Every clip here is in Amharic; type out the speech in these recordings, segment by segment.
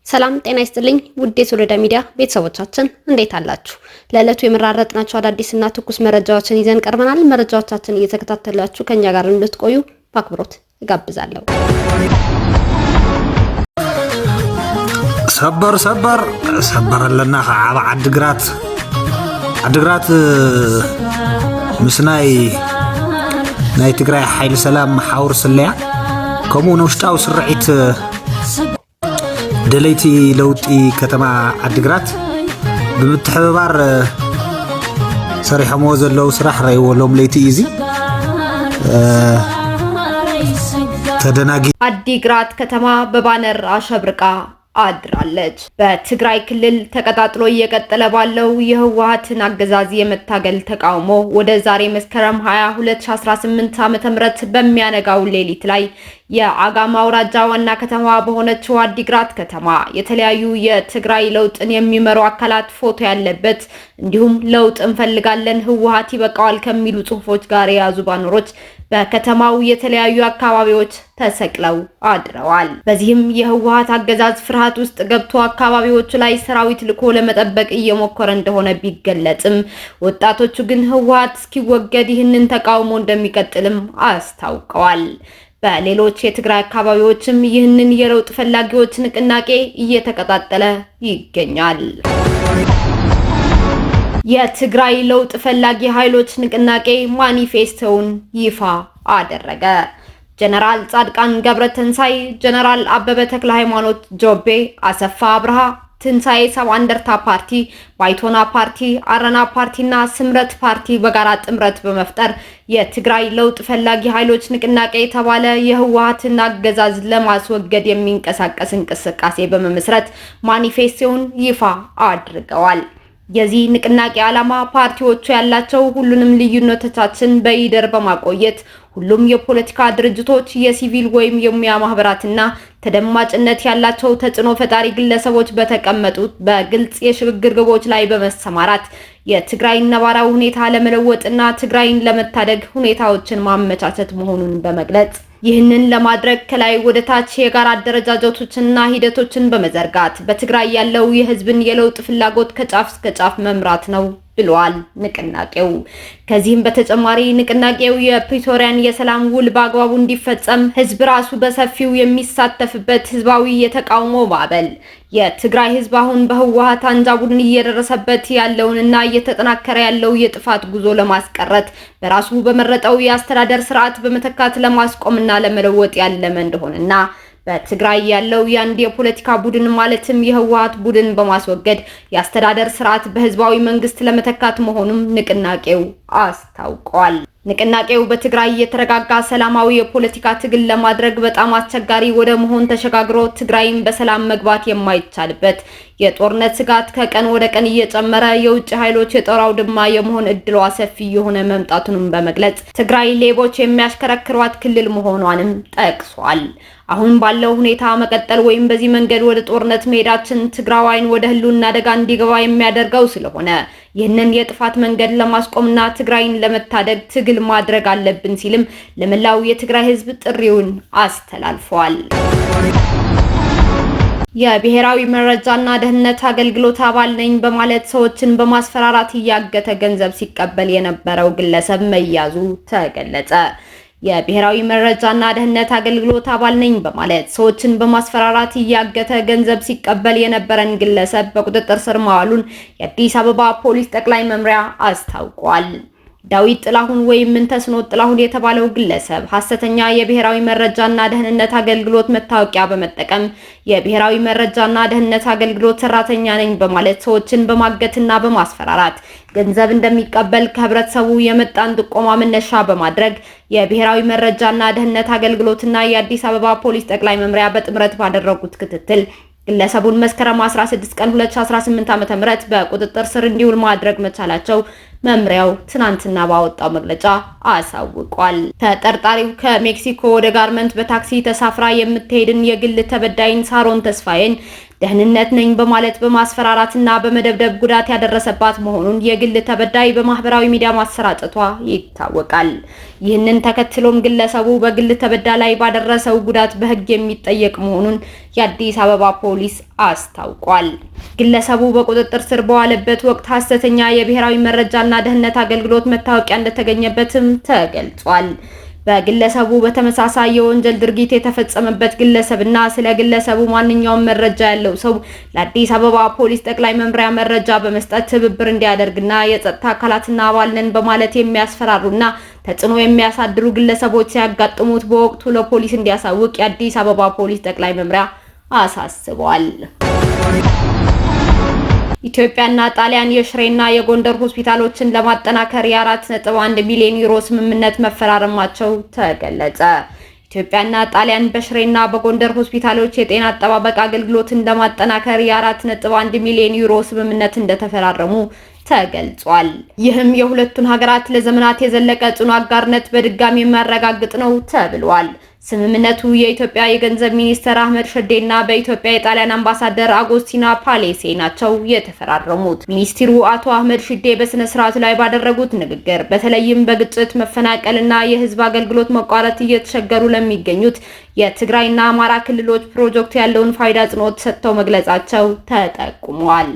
ሰላም ጤና ይስጥልኝ ውድ የሶሎዳ ሚዲያ ቤተሰቦቻችን እንዴት አላችሁ? ለዕለቱ የመራረጥናቸው አዳዲስና ትኩስ መረጃዎችን ይዘን ቀርበናል። መረጃዎቻችን እየተከታተላችሁ ከኛ ጋር እንድትቆዩ በአክብሮት እጋብዛለሁ። ሰበር ለና ዓባ ዓዲግራት ምስናይ ትግራይ ሓይሊ ሰላም ሓውር ስለያ ከምኡ ንውሽጣዊ ስርዒት ደለይቲ ለውጢ ከተማ ዓዲግራት ብምትሕብባር ሰሪሖሞ ዘለው ስራሕ ረይወሎም ለይቲ እዚ ተደናጊ ዓዲግራት ከተማ በባነር አሸብርቃ አድራለች። በትግራይ ክልል ተቀጣጥሎ እየቀጠለ ባለው የህወሓትን አገዛዝ የመታገል ተቃውሞ ወደ ዛሬ መስከረም 20 2018 ዓ.ም በሚያነጋው ሌሊት ላይ የአጋማ አውራጃ ዋና ከተማ በሆነችው ዓዲግራት ከተማ የተለያዩ የትግራይ ለውጥን የሚመሩ አካላት ፎቶ ያለበት እንዲሁም ለውጥ እንፈልጋለን ህወሓት ይበቃዋል ከሚሉ ጽሁፎች ጋር የያዙ ባነሮች በከተማው የተለያዩ አካባቢዎች ተሰቅለው አድረዋል። በዚህም የህወሓት አገዛዝ ፍርሃት ውስጥ ገብቶ አካባቢዎቹ ላይ ሰራዊት ልኮ ለመጠበቅ እየሞከረ እንደሆነ ቢገለጽም ወጣቶቹ ግን ህወሓት እስኪወገድ ይህንን ተቃውሞ እንደሚቀጥልም አስታውቀዋል። በሌሎች የትግራይ አካባቢዎችም ይህንን የለውጥ ፈላጊዎች ንቅናቄ እየተቀጣጠለ ይገኛል። የትግራይ ለውጥ ፈላጊ ኃይሎች ንቅናቄ ማኒፌስቶውን ይፋ አደረገ። ጀነራል ጻድቃን ገብረተንሳይ፣ ጀነራል አበበ ተክለ ሃይማኖት ጆቤ፣ አሰፋ አብርሃ፣ ትንሳኤ ሰብዓ እንደርታ ፓርቲ፣ ባይቶና ፓርቲ፣ አረና ፓርቲና ስምረት ፓርቲ በጋራ ጥምረት በመፍጠር የትግራይ ለውጥ ፈላጊ ኃይሎች ንቅናቄ የተባለ የህወሓትን አገዛዝ ለማስወገድ የሚንቀሳቀስ እንቅስቃሴ በመመስረት ማኒፌስቶውን ይፋ አድርገዋል። የዚህ ንቅናቄ ዓላማ ፓርቲዎቹ ያላቸው ሁሉንም ልዩነቶቻችን በይደር በማቆየት ሁሉም የፖለቲካ ድርጅቶች፣ የሲቪል ወይም የሙያ ማህበራትና ተደማጭነት ያላቸው ተጽዕኖ ፈጣሪ ግለሰቦች በተቀመጡት በግልጽ የሽግግር ግቦች ላይ በመሰማራት የትግራይን ነባራዊ ሁኔታ ለመለወጥና ትግራይን ለመታደግ ሁኔታዎችን ማመቻቸት መሆኑን በመግለጽ ይህንን ለማድረግ ከላይ ወደ ታች የጋራ አደረጃጀቶችንና ሂደቶችን በመዘርጋት በትግራይ ያለው የህዝብን የለውጥ ፍላጎት ከጫፍ እስከ ጫፍ መምራት ነው ብለዋል ንቅናቄው። ከዚህም በተጨማሪ ንቅናቄው የፕሪቶሪያን የሰላም ውል በአግባቡ እንዲፈጸም ህዝብ ራሱ በሰፊው የሚሳተፍበት ህዝባዊ የተቃውሞ ማዕበል የትግራይ ህዝብ አሁን በህወሓት አንጃ ቡድን እየደረሰበት ያለውንና እየተጠናከረ ያለው የጥፋት ጉዞ ለማስቀረት በራሱ በመረጠው የአስተዳደር ስርዓት በመተካት ለማስቆምና ለመለወጥ ያለመ እንደሆነና በትግራይ ያለው የአንድ የፖለቲካ ቡድን ማለትም የህወሓት ቡድን በማስወገድ የአስተዳደር ስርዓት በህዝባዊ መንግስት ለመተካት መሆኑን ንቅናቄው አስታውቋል። ንቅናቄው በትግራይ የተረጋጋ ሰላማዊ የፖለቲካ ትግል ለማድረግ በጣም አስቸጋሪ ወደ መሆን ተሸጋግሮ ትግራይን በሰላም መግባት የማይቻልበት የጦርነት ስጋት ከቀን ወደ ቀን እየጨመረ የውጭ ኃይሎች የጦር አውድማ የመሆን እድሏ ሰፊ የሆነ መምጣቱንም በመግለጽ ትግራይ ሌቦች የሚያሽከረክሯት ክልል መሆኗንም ጠቅሷል። አሁን ባለው ሁኔታ መቀጠል ወይም በዚህ መንገድ ወደ ጦርነት መሄዳችን ትግራዋይን ወደ ህልውና አደጋ እንዲገባ የሚያደርገው ስለሆነ ይህንን የጥፋት መንገድ ለማስቆምና ትግራይን ለመታደግ ትግል ማድረግ አለብን ሲልም ለመላው የትግራይ ህዝብ ጥሪውን አስተላልፈዋል። የብሔራዊ መረጃና ደህንነት አገልግሎት አባል ነኝ በማለት ሰዎችን በማስፈራራት እያገተ ገንዘብ ሲቀበል የነበረው ግለሰብ መያዙ ተገለጸ። የብሔራዊ መረጃና ደህንነት አገልግሎት አባል ነኝ በማለት ሰዎችን በማስፈራራት እያገተ ገንዘብ ሲቀበል የነበረን ግለሰብ በቁጥጥር ስር መዋሉን የአዲስ አበባ ፖሊስ ጠቅላይ መምሪያ አስታውቋል። ዳዊት ጥላሁን ወይም ምንተስኖት ጥላሁን የተባለው ግለሰብ ሐሰተኛ የብሔራዊ መረጃና ደህንነት አገልግሎት መታወቂያ በመጠቀም የብሔራዊ መረጃና ደህንነት አገልግሎት ሰራተኛ ነኝ በማለት ሰዎችን በማገትና በማስፈራራት ገንዘብ እንደሚቀበል ከህብረተሰቡ የመጣን ጥቆማ መነሻ በማድረግ የብሔራዊ መረጃና ደህንነት አገልግሎትና የአዲስ አበባ ፖሊስ ጠቅላይ መምሪያ በጥምረት ባደረጉት ክትትል ግለሰቡን መስከረም 16 ቀን 2018 ዓ.ም በቁጥጥር ስር እንዲውል ማድረግ መቻላቸው መምሪያው ትናንትና ባወጣው መግለጫ አሳውቋል። ተጠርጣሪው ከሜክሲኮ ወደ ጋርመንት በታክሲ ተሳፍራ የምትሄድን የግል ተበዳይን ሳሮን ተስፋዬን ደህንነት ነኝ በማለት በማስፈራራትና በመደብደብ ጉዳት ያደረሰባት መሆኑን የግል ተበዳይ በማህበራዊ ሚዲያ ማሰራጨቷ ይታወቃል። ይህንን ተከትሎም ግለሰቡ በግል ተበዳይ ላይ ባደረሰው ጉዳት በሕግ የሚጠየቅ መሆኑን የአዲስ አበባ ፖሊስ አስታውቋል። ግለሰቡ በቁጥጥር ስር በዋለበት ወቅት ሐሰተኛ የብሔራዊ መረጃና ደህንነት አገልግሎት መታወቂያ እንደተገኘበትም ተገልጿል። በግለሰቡ በተመሳሳይ የወንጀል ድርጊት የተፈጸመበት ግለሰብና ስለ ግለሰቡ ማንኛውም መረጃ ያለው ሰው ለአዲስ አበባ ፖሊስ ጠቅላይ መምሪያ መረጃ በመስጠት ትብብር እንዲያደርግና የጸጥታ አካላትና አባል ነን በማለት የሚያስፈራሩና ተጽዕኖ የሚያሳድሩ ግለሰቦች ሲያጋጥሙት በወቅቱ ለፖሊስ እንዲያሳውቅ የአዲስ አበባ ፖሊስ ጠቅላይ መምሪያ አሳስቧል። ኢትዮጵያና ጣሊያን የሽሬና የጎንደር ሆስፒታሎችን ለማጠናከር የ4.1 ሚሊዮን ዩሮ ስምምነት መፈራረማቸው ተገለጸ። ኢትዮጵያና ጣሊያን በሽሬና በጎንደር ሆስፒታሎች የጤና አጠባበቅ አገልግሎትን ለማጠናከር የ4.1 ሚሊዮን ዩሮ ስምምነት እንደተፈራረሙ ተገልጿል። ይህም የሁለቱን ሀገራት ለዘመናት የዘለቀ ጽኑ አጋርነት በድጋሚ የሚያረጋግጥ ነው ተብሏል። ስምምነቱ የኢትዮጵያ የገንዘብ ሚኒስትር አህመድ ሸዴና በኢትዮጵያ የጣሊያን አምባሳደር አጎስቲና ፓሌሴ ናቸው የተፈራረሙት። ሚኒስትሩ አቶ አህመድ ሸዴ በስነ ስርዓቱ ላይ ባደረጉት ንግግር በተለይም በግጭት መፈናቀልና የህዝብ አገልግሎት መቋረጥ እየተቸገሩ ለሚገኙት የትግራይና አማራ ክልሎች ፕሮጀክቱ ያለውን ፋይዳ አጽንኦት ሰጥተው መግለጻቸው ተጠቁሟል።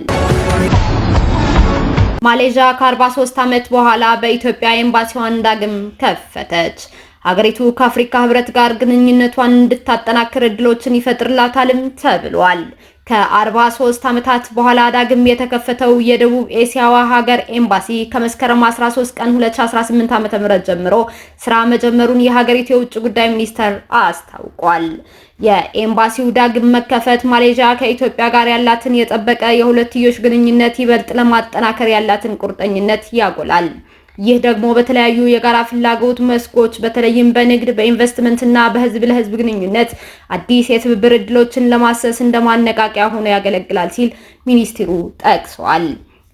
ማሌዥያ ከ43 ዓመት በኋላ በኢትዮጵያ ኤምባሲዋን ዳግም ከፈተች። ሀገሪቱ ከአፍሪካ ህብረት ጋር ግንኙነቷን እንድታጠናክር እድሎችን ይፈጥርላታልም ተብሏል። ከ43 ዓመታት በኋላ ዳግም የተከፈተው የደቡብ ኤሲያዋ ሀገር ኤምባሲ ከመስከረም 13 ቀን 2018 ዓ.ም ጀምሮ ስራ መጀመሩን የሀገሪቱ የውጭ ጉዳይ ሚኒስቴር አስታውቋል። የኤምባሲው ዳግም መከፈት ማሌዥያ ከኢትዮጵያ ጋር ያላትን የጠበቀ የሁለትዮሽ ግንኙነት ይበልጥ ለማጠናከር ያላትን ቁርጠኝነት ያጎላል። ይህ ደግሞ በተለያዩ የጋራ ፍላጎት መስኮች በተለይም በንግድ፣ በኢንቨስትመንትና በህዝብ ለህዝብ ግንኙነት አዲስ የትብብር እድሎችን ለማሰስ እንደማነቃቂያ ሆኖ ያገለግላል ሲል ሚኒስትሩ ጠቅሷል።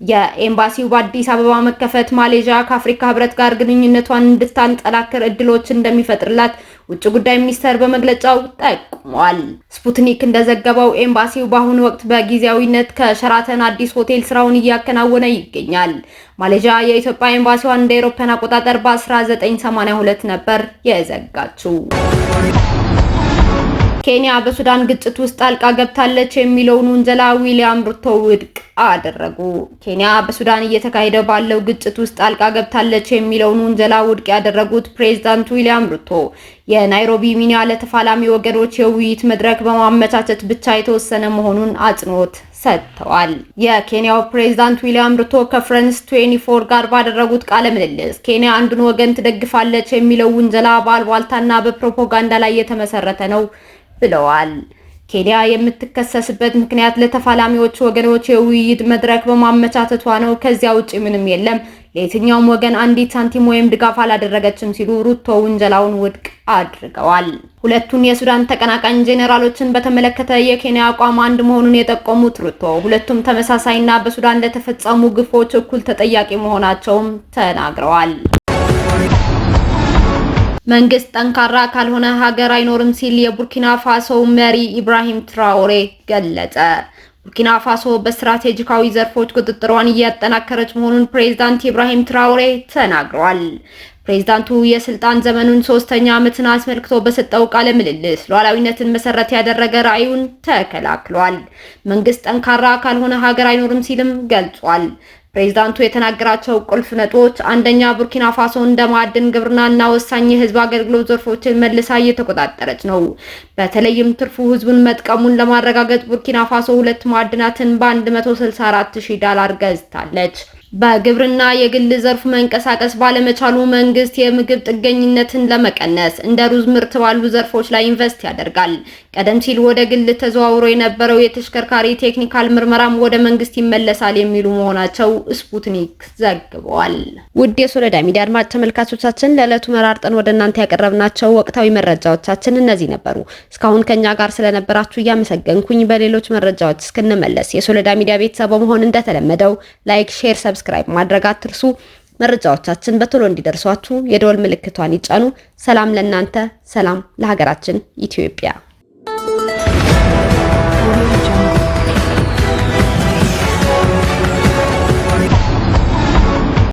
የኤምባሲው በአዲስ አበባ መከፈት ማሌዥያ ከአፍሪካ ህብረት ጋር ግንኙነቷን እንድታጠናክር እድሎችን እንደሚፈጥርላት ውጭ ጉዳይ ሚኒስቴር በመግለጫው ጠቁሟል። ስፑትኒክ እንደዘገበው ኤምባሲው በአሁኑ ወቅት በጊዜያዊነት ከሸራተን አዲስ ሆቴል ስራውን እያከናወነ ይገኛል። ማሌዥያ የኢትዮጵያ ኤምባሲዋን እንደ አውሮፓውያን አቆጣጠር በ1982 ነበር የዘጋችው። ኬንያ በሱዳን ግጭት ውስጥ ጣልቃ ገብታለች የሚለውን ውንጀላ ዊሊያም ሩቶ ውድቅ አደረጉ። ኬንያ በሱዳን እየተካሄደ ባለው ግጭት ውስጥ ጣልቃ ገብታለች የሚለውን ውንጀላ ውድቅ ያደረጉት ፕሬዝዳንት ዊሊያም ሩቶ የናይሮቢ ሚና ለተፋላሚ ወገኖች የውይይት መድረክ በማመቻቸት ብቻ የተወሰነ መሆኑን አጽንኦት ሰጥተዋል። የኬንያው ፕሬዝዳንት ዊሊያም ሩቶ ከፍራንስ 24 ጋር ባደረጉት ቃለ ምልልስ ኬንያ አንዱን ወገን ትደግፋለች የሚለው ውንጀላ በአሉባልታና በፕሮፓጋንዳ ላይ የተመሰረተ ነው ብለዋል። ኬንያ የምትከሰስበት ምክንያት ለተፋላሚዎች ወገኖች የውይይት መድረክ በማመቻቸቷ ነው። ከዚያ ውጪ ምንም የለም። ለየትኛውም ወገን አንዲት ሳንቲም ወይም ድጋፍ አላደረገችም ሲሉ ሩቶ ውንጀላውን ውድቅ አድርገዋል። ሁለቱን የሱዳን ተቀናቃኝ ጄኔራሎችን በተመለከተ የኬንያ አቋም አንድ መሆኑን የጠቆሙት ሩቶ ሁለቱም ተመሳሳይና በሱዳን ለተፈጸሙ ግፎች እኩል ተጠያቂ መሆናቸውም ተናግረዋል። መንግስት ጠንካራ ካልሆነ ሀገር አይኖርም ሲል የቡርኪና ፋሶ መሪ ኢብራሂም ትራኦሬ ገለጸ። ቡርኪና ፋሶ በስትራቴጂካዊ ዘርፎች ቁጥጥሯን እያጠናከረች መሆኑን ፕሬዝዳንት ኢብራሂም ትራኦሬ ተናግረዋል። ፕሬዝዳንቱ የስልጣን ዘመኑን 3ኛ ዓመትን አስመልክቶ በሰጠው ቃለ ምልልስ ሉዓላዊነትን መሰረት ያደረገ ራዕዩን ተከላክሏል። መንግስት ጠንካራ ካልሆነ ሀገር አይኖርም ሲልም ገልጿል። ፕሬዝዳንቱ የተናገራቸው ቁልፍ ነጥቦች አንደኛ፣ ቡርኪና ፋሶ እንደ ማዕድን፣ ግብርናና ወሳኝ የህዝብ አገልግሎት ዘርፎችን መልሳ እየተቆጣጠረች ነው። በተለይም ትርፉ ህዝቡን መጥቀሙን ለማረጋገጥ ቡርኪና ፋሶ 2 ማዕድናትን በ$164,000 ገዝታለች። በግብርና የግል ዘርፍ መንቀሳቀስ ባለመቻሉ መንግስት የምግብ ጥገኝነትን ለመቀነስ እንደ ሩዝ ምርት ባሉ ዘርፎች ላይ ኢንቨስት ያደርጋል። ቀደም ሲል ወደ ግል ተዘዋውሮ የነበረው የተሽከርካሪ ቴክኒካል ምርመራም ወደ መንግስት ይመለሳል የሚሉ መሆናቸው ስፑትኒክ ዘግቧል። ውድ የሶሎዳ ሚዲያ አድማጭ ተመልካቾቻችን ለዕለቱ መራርጠን ወደ እናንተ ያቀረብናቸው ወቅታዊ መረጃዎቻችን እነዚህ ነበሩ። እስካሁን ከኛ ጋር ስለነበራችሁ እያመሰገንኩኝ በሌሎች መረጃዎች እስክንመለስ የሶሎዳ ሚዲያ ቤተሰብ በመሆን እንደተለመደው ላይክ፣ ሼር፣ ሰብስክራይብ ማድረግ አትርሱ። መረጃዎቻችን በቶሎ እንዲደርሷችሁ የደወል ምልክቷን ይጫኑ። ሰላም ለእናንተ፣ ሰላም ለሀገራችን ኢትዮጵያ።